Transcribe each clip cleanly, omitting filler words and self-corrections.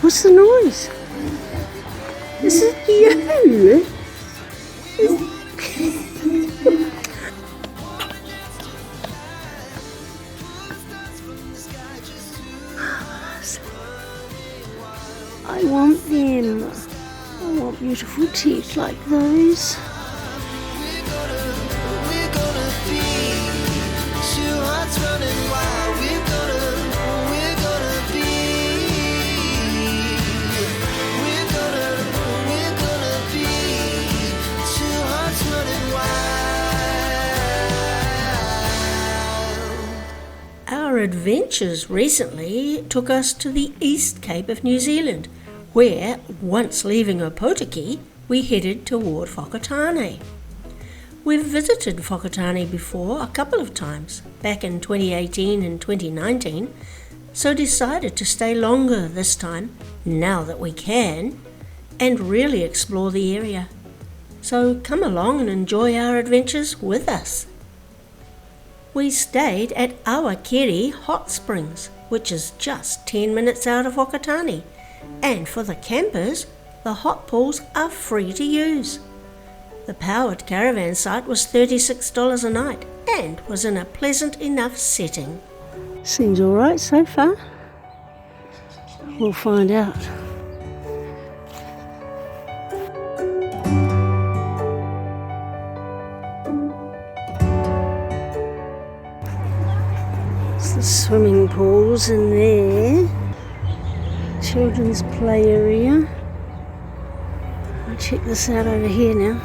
What's the noise? Is it you? I want them. I want beautiful teeth like those. Our adventures recently took us to the East Cape of New Zealand, where, once leaving Opotiki, we headed toward Whakatane. We've visited Whakatane before a couple of times, back in 2018 and 2019, so decided to stay longer this time, now that we can, and really explore the area. So come along and enjoy our adventures with us. We stayed at Awakeri Hot Springs, which is just 10 minutes out of Whakatane, and for the campers, the hot pools are free to use. The powered caravan site was $36 a night and was in a pleasant enough setting. Seems alright so far. We'll find out. There's the swimming pools in there. Children's play area. I'll check this out over here now.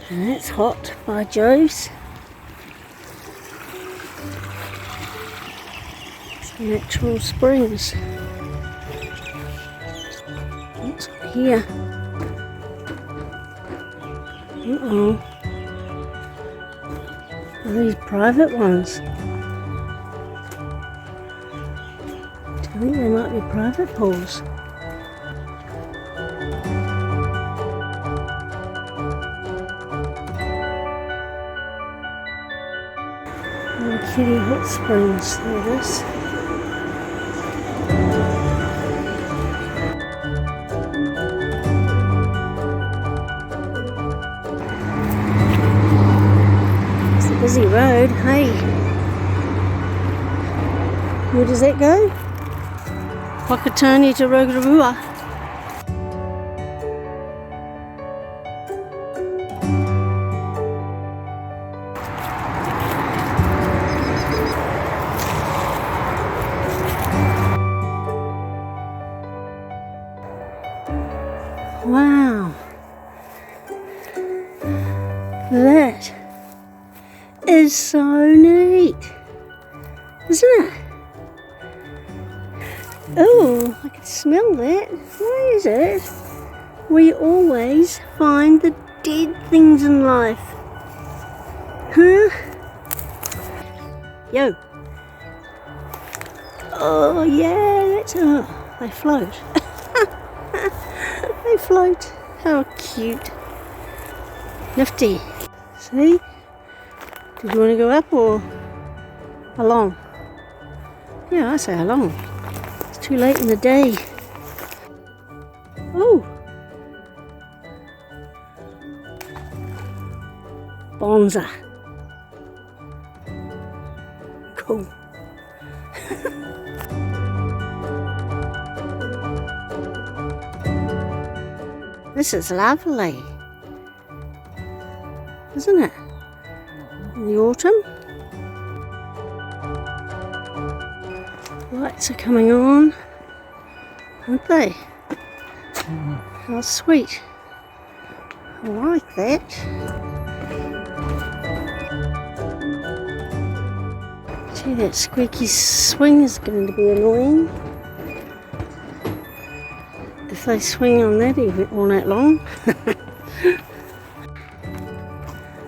And that's hot by Joe's. It's natural springs. What's here? Uh-oh. Are these private ones? I think they might be private pools. Awakeri Hot Springs, there it is. It's a busy road, hey. Where does that go? Whakatane to Rotorua. Wow, that is so neat, isn't it? Oh, I can smell that. What is it? We always find the dead things in life. Huh? Yo. Oh yeah, that's they float. They float. How cute. Nifty. See? Did you want to go up or along? Yeah, I say along. It's too late in the day. Oh! Bonza. Cool. This is lovely, isn't it? In the autumn. Lights are coming on, aren't they? How sweet. I like that. Gee, that squeaky swing is going to be annoying. If they swing on that even all night long.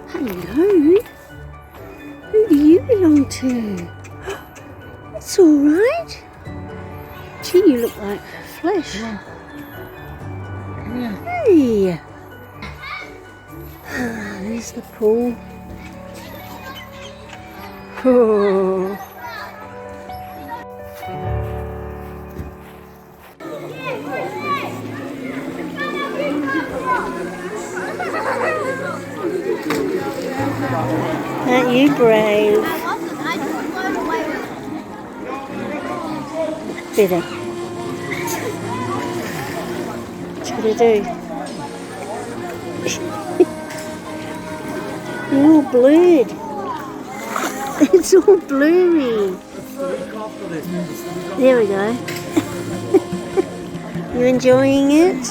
Hello, who do you belong to? That's alright. Gee, you look like flesh. Yeah. Hey, there's the pool. Oh. Aren't you brave? I just float away with it. Better. What you gonna do? You're all blurred. It's all blurry. There we go. You enjoying it?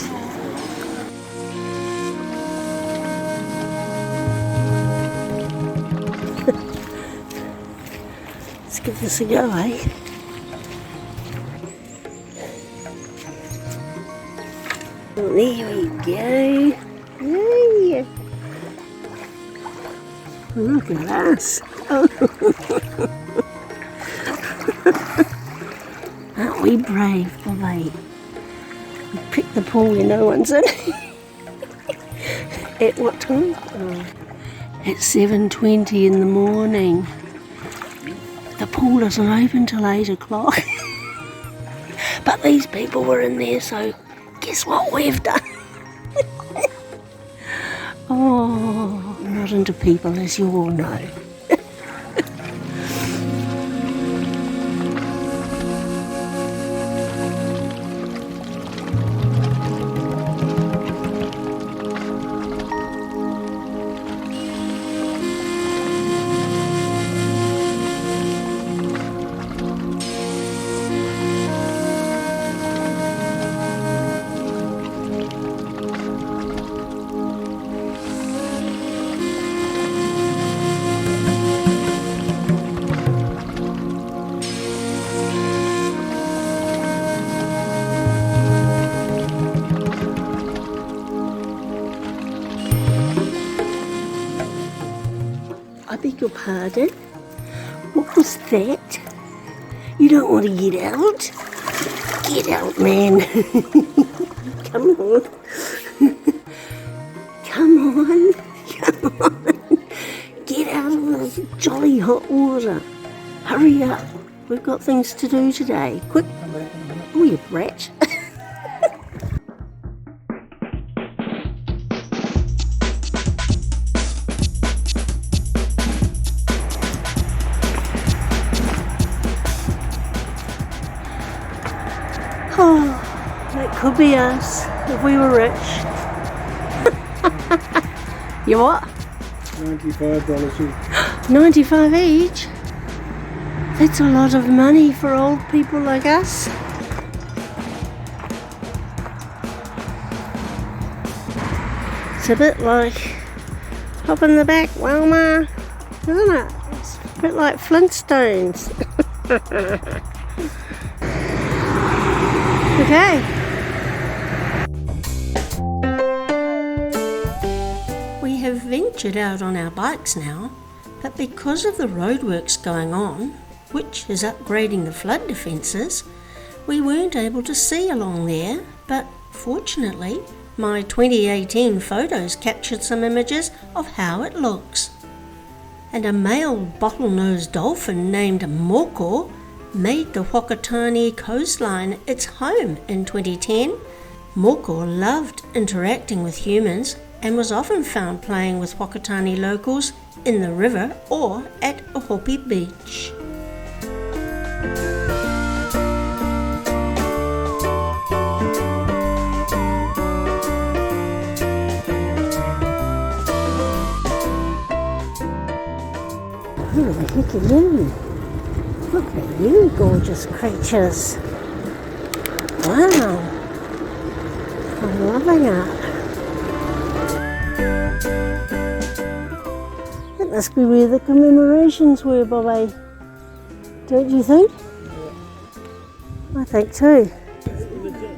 Let's give this a go, eh? There we go. Hey. Look at us. Aren't we brave, Bobby? We picked the pool and no one's in. At what time? Oh. At 7:20 in the morning. The pool isn't open till 8 o'clock. But these people were in there, so guess what we've done? Oh, I'm not into people, as you all know. I beg your pardon? What was that? You don't want to get out? Get out, man. Come on. Come on. Come on. Get out of the jolly hot water. Hurry up. We've got things to do today. Quick. Oh, you brat. Oh, that could be us if we were rich. You what? $95 each. 95 each? That's a lot of money for old people like us. It's a bit like hop in the back, Wilma, isn't it? It's a bit like Flintstones. Okay. We have ventured out on our bikes now, but because of the roadworks going on, which is upgrading the flood defences, we weren't able to see along there, but fortunately my 2018 photos captured some images of how it looks. And a male bottlenose dolphin named Moko made the Whakatane coastline its home in 2010. Moko loved interacting with humans and was often found playing with Whakatane locals in the river or at Ohope Beach. Who the heck are you? Look at you, gorgeous creatures. Wow. I'm loving it. That must be where the commemorations were, Bobby. Don't you think? I think too.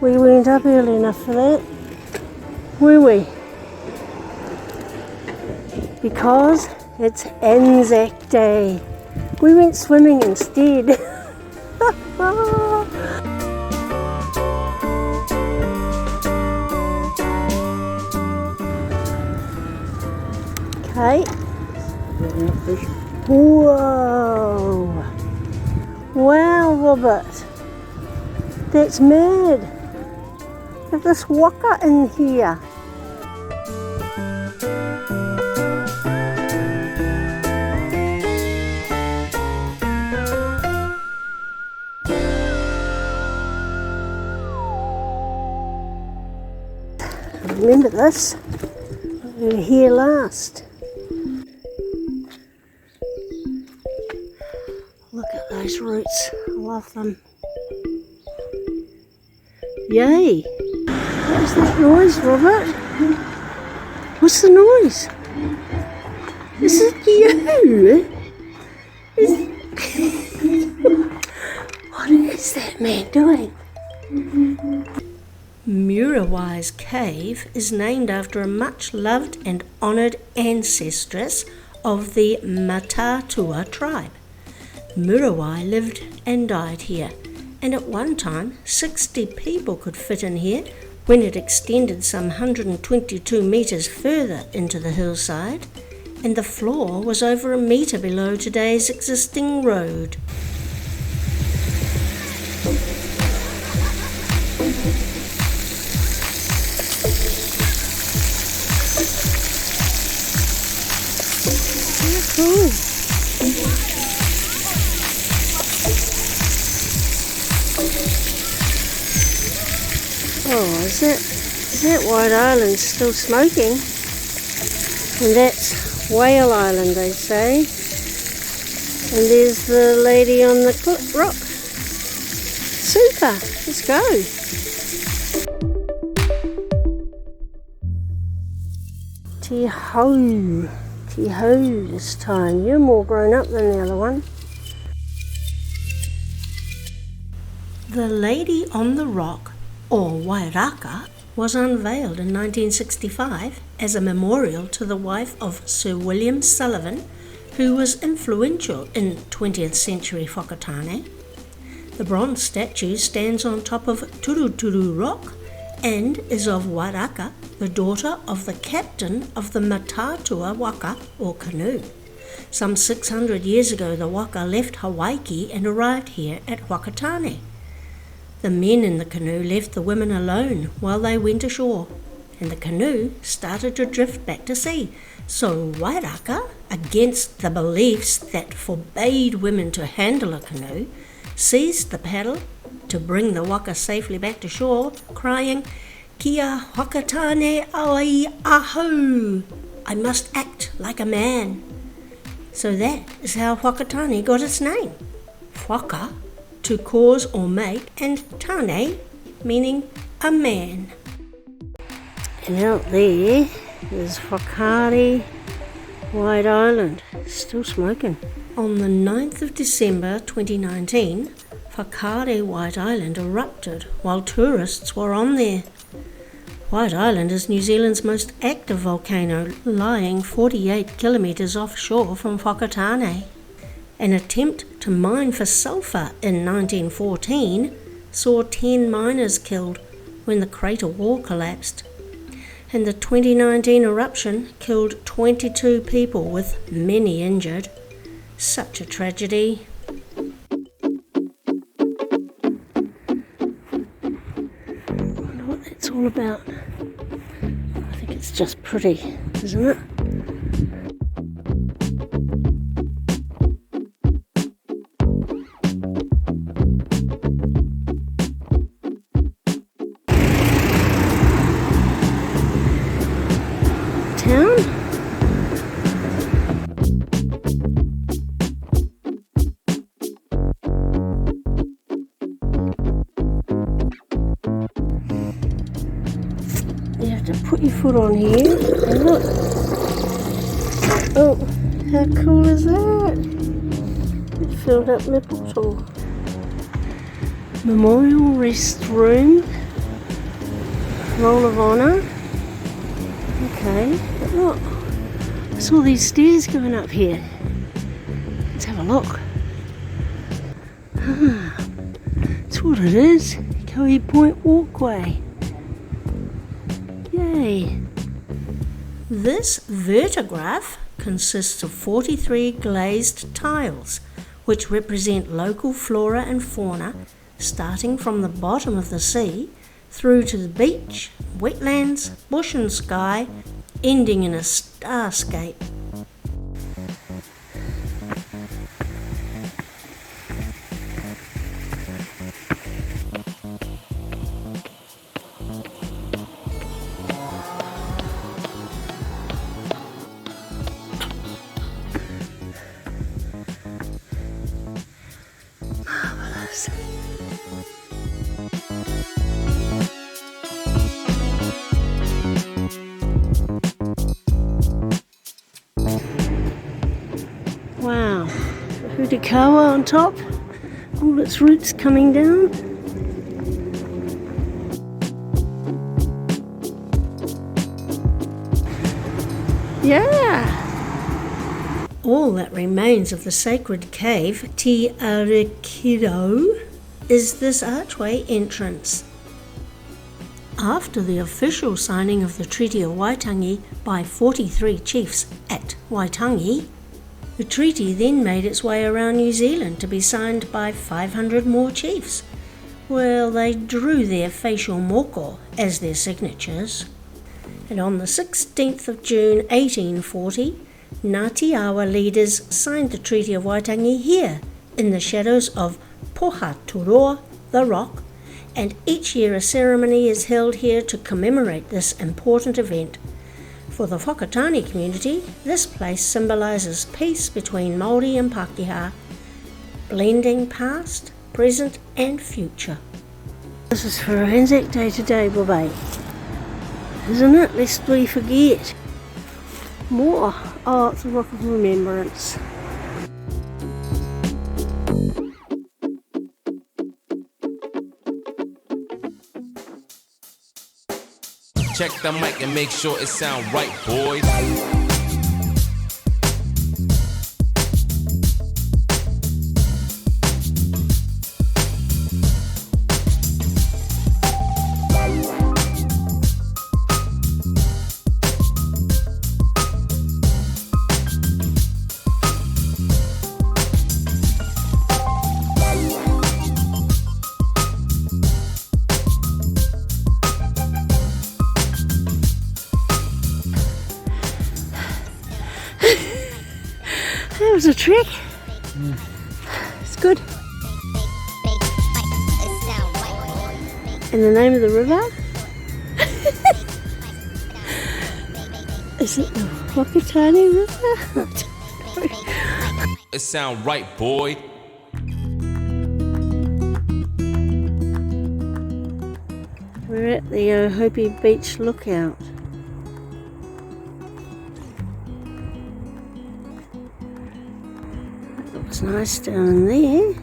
We weren't up early enough for that, were we? Because it's Anzac Day. We went swimming instead. Okay. Whoa. Wow, Robert. That's mad. Look at this waka in here. I remember this. We were here last. Look at those roots. I love them. Yay! What was that noise, Robert? What's the noise? Is it you? What is that man doing? Muriwai's cave is named after a much-loved and honoured ancestress of the Matatua tribe. Muriwai lived and died here, and at one time 60 people could fit in here when it extended some 122 metres further into the hillside, and the floor was over a metre below today's existing road. Cool. Oh, is that White Island still smoking? And that's Whale Island, they say. And there's the lady on the rock. Super, let's go. Tee-ho this time. You're more grown up than the other one. The Lady on the Rock, or Wairaka, was unveiled in 1965 as a memorial to the wife of Sir William Sullivan, who was influential in 20th century Whakatane. The bronze statue stands on top of Turuturu Rock and is of Wairaka, the daughter of the captain of the Matatua waka, or canoe. Some 600 years ago, the waka left Hawaii and arrived here at Whakatane. The men in the canoe left the women alone while they went ashore, and the canoe started to drift back to sea. So Wairaka, against the beliefs that forbade women to handle a canoe, seized the paddle to bring the waka safely back to shore, crying, "Kia Whakatane ai aho! I must act like a man." So that is how Whakatane got its name. Whaka, to cause or make, and tane, meaning a man. And out there is Awakeri White Island, still smoking. On the 9th of December 2019, Awakeri White Island erupted while tourists were on there. White Island is New Zealand's most active volcano, lying 48 kilometres offshore from Whakatane. An attempt to mine for sulphur in 1914 saw 10 miners killed when the crater wall collapsed, and the 2019 eruption killed 22 people with many injured. Such a tragedy. Wonder what that's all about. I think it's just pretty, isn't it? Town? You have to put your foot on here and look. Oh, how cool is that? It filled up my bottle. Memorial rest room. Roll of honour. Okay, but look, I saw these stairs going up here. Let's have a look. That's what it is. Kohi Point Walkway. Yay. This vertigraph consists of 43 glazed tiles, which represent local flora and fauna, starting from the bottom of the sea through to the beach, wetlands, bush and sky, ending in a starscape. lovely kawa on top, all its roots coming down. Yeah! All that remains of the sacred cave, Te Arekido, is this archway entrance. After the official signing of the Treaty of Waitangi by 43 chiefs at Waitangi, the treaty then made its way around New Zealand to be signed by 500 more chiefs. Well, they drew their facial moko as their signatures. And on the 16th of June 1840, Ngāti Awa leaders signed the Treaty of Waitangi here in the shadows of Pohaturoa, the rock, and each year a ceremony is held here to commemorate this important event. For the Whakatane community, this place symbolises peace between Māori and Pākehā, blending past, present and future. This is for Anzac Day today, Bobbay. Isn't it? Lest we forget. More. Oh, it's a rock of remembrance. Check the mic and make sure it sound right, boys. That was a trick. It's good. And the name of the river? Is it the Whakatane River? It sound right, boy. We're at the Ohope Beach lookout. Looks nice down there.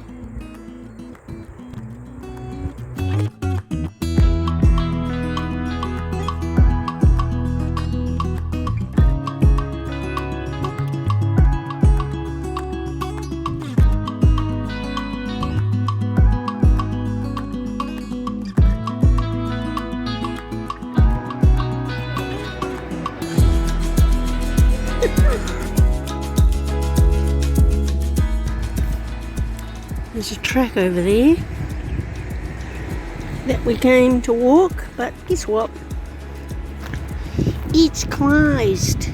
There's a track over there that we came to walk, but guess what? It's closed.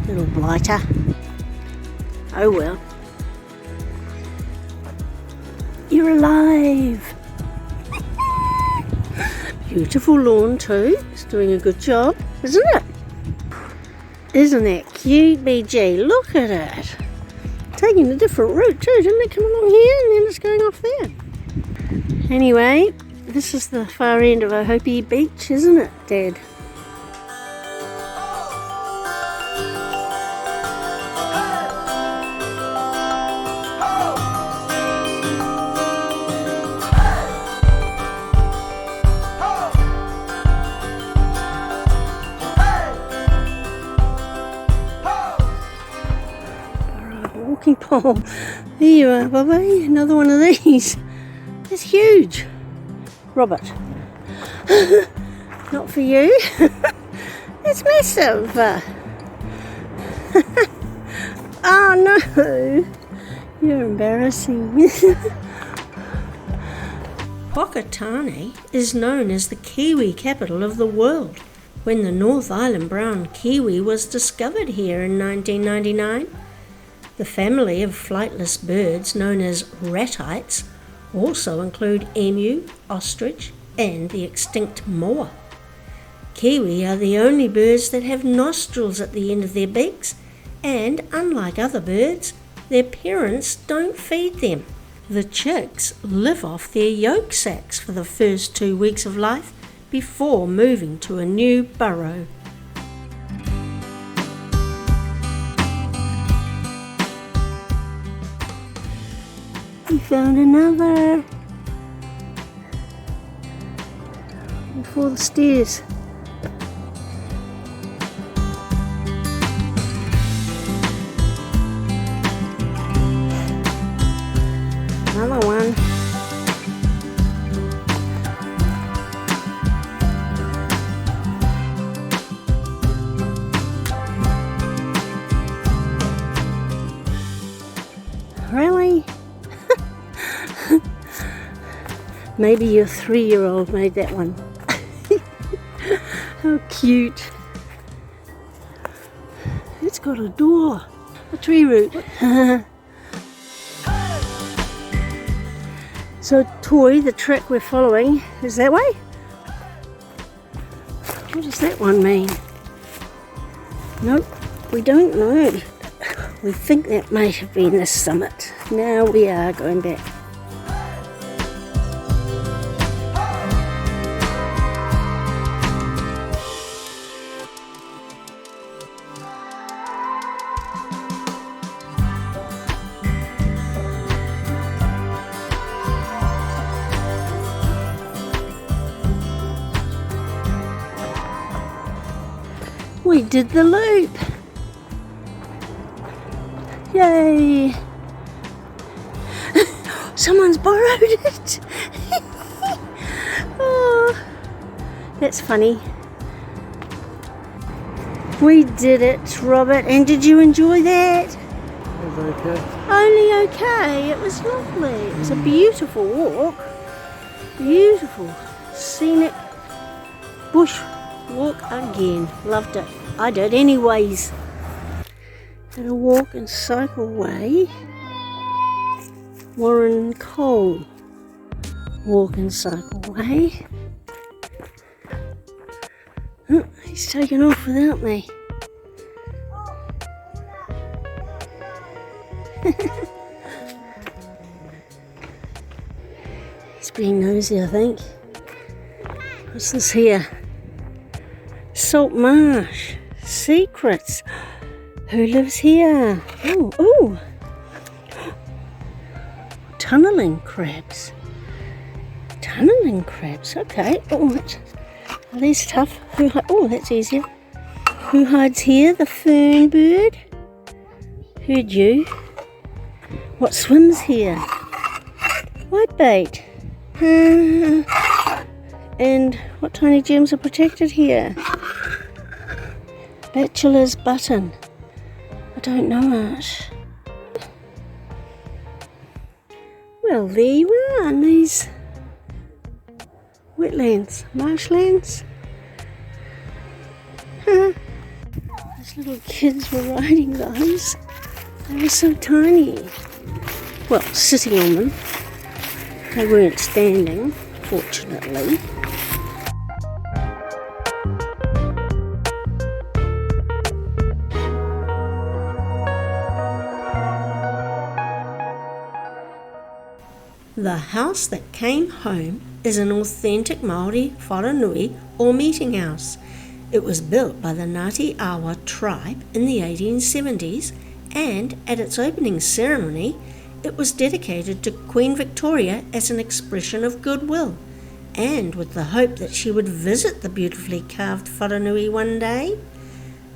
Little blighter. Oh well. You're alive. Beautiful lawn too. It's doing a good job, isn't it? Isn't that cute, BG? Look at it. Taking a different route too, didn't it? Come along here and then it's going off there. Anyway, this is the far end of Ohope Beach, isn't it, Dad? Walking pole. There you are, Bobby. Another one of these. It's huge. Robert. Not for you. It's massive. Oh no. You're embarrassing. Whakatane is known as the kiwi capital of the world. When the North Island brown kiwi was discovered here in 1999, the family of flightless birds known as ratites also include emu, ostrich, and the extinct moa. Kiwi are the only birds that have nostrils at the end of their beaks, and unlike other birds, their parents don't feed them. The chicks live off their yolk sacs for the first 2 weeks of life before moving to a new burrow. found another. Before the stairs. Another one. Really? Maybe your 3-year-old made that one. How cute. It's got a door. A tree root. So Toy, the track we're following, is that way? What does that one mean? Nope, we don't know. We think that might have been the summit. Now we are going back. We did the loop. Yay! Someone's borrowed it. Oh, that's funny. We did it, Robert, and did you enjoy that? It was okay. Only okay. It was lovely. It was a beautiful walk. Beautiful, scenic bush walk again. Loved it. I did anyways. Had a walk and cycle way. Warren Cole walk and cycle way. Oh, he's taken off without me. He's being nosy, I think. What's this here? Salt marsh. Secrets. Who lives here? Oh, oh. Tunneling crabs. Tunneling crabs, okay. Oh, are these tough? Oh, that's easier. Who hides here? The fern bird. Heard you. What swims here? Whitebait. And what tiny gems are protected here? Bachelor's button. I don't know much. Well, there you are in these wetlands, marshlands. Those little kids were riding those. They were so tiny. Well, sitting on them. They weren't standing, fortunately. The house that came home is an authentic Māori wharanui or meeting house. It was built by the Ngāti Awa tribe in the 1870s, and at its opening ceremony it was dedicated to Queen Victoria as an expression of goodwill, and with the hope that she would visit the beautifully carved wharanui one day.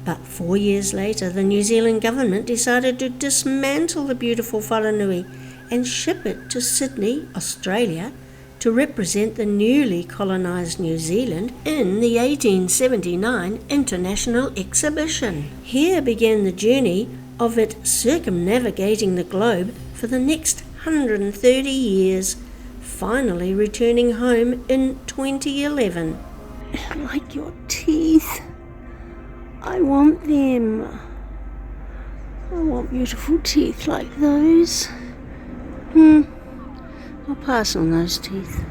But 4 years later, the New Zealand government decided to dismantle the beautiful wharanui and ship it to Sydney, Australia, to represent the newly colonised New Zealand in the 1879 International Exhibition. Here began the journey of it circumnavigating the globe for the next 130 years, finally returning home in 2011. I like your teeth. I want them. I want beautiful teeth like those. I'll pass on those teeth.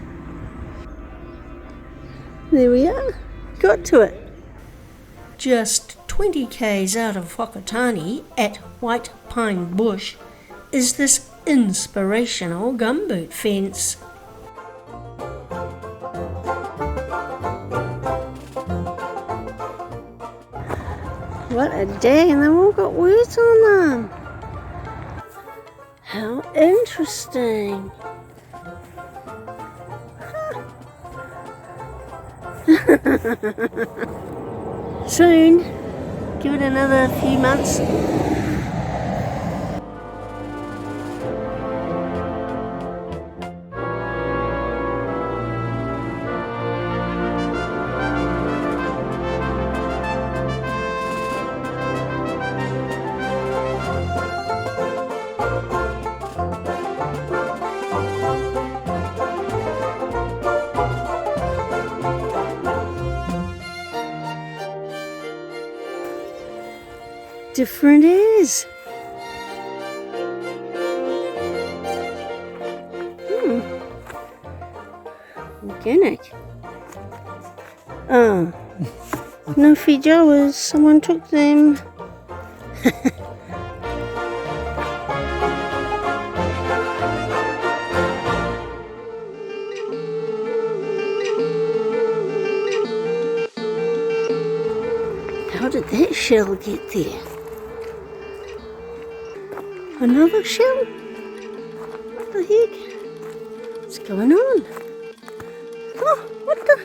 There we are. Got to it. Just 20 k's out of Whakatane at White Pine Bush is this inspirational gumboot fence. What a day, and they've all got words on them. How interesting. Soon, give it another few months. Different is. Organic. Oh, no feijoas. Someone took them. How did that shell get there? Another shell? What the heck? What's going on? Oh, what the?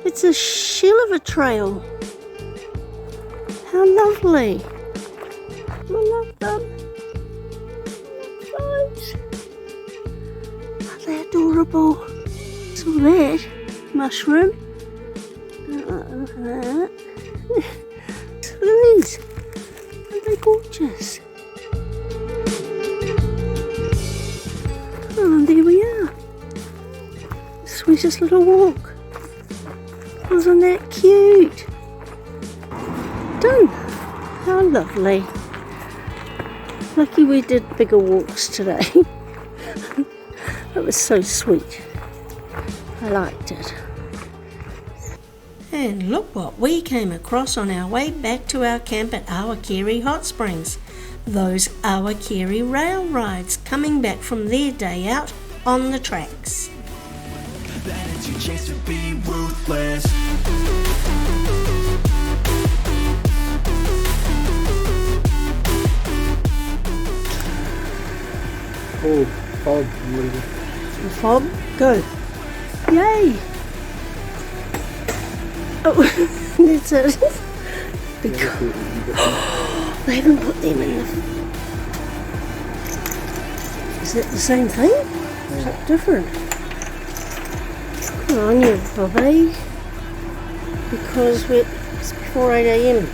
It's a shell of a trail. How lovely. I love them. Right. Are they adorable? So that mushroom. Please. Aren't they gorgeous? Oh, and there we are. Sweetest little walk. Wasn't that cute? Done. How lovely. Lucky we did bigger walks today. That was so sweet. I liked it. And look what we came across on our way back to our camp at Awakeri Hot Springs. Those Awakeri rail rides coming back from their day out on the tracks. That is your chance to be ruthless. Oh, fog. Fob, go. Yay! Oh, that's it. They haven't put them in the... Is it the same thing? Is it different? Come on, you Bobby. Because it's before 8 a.m.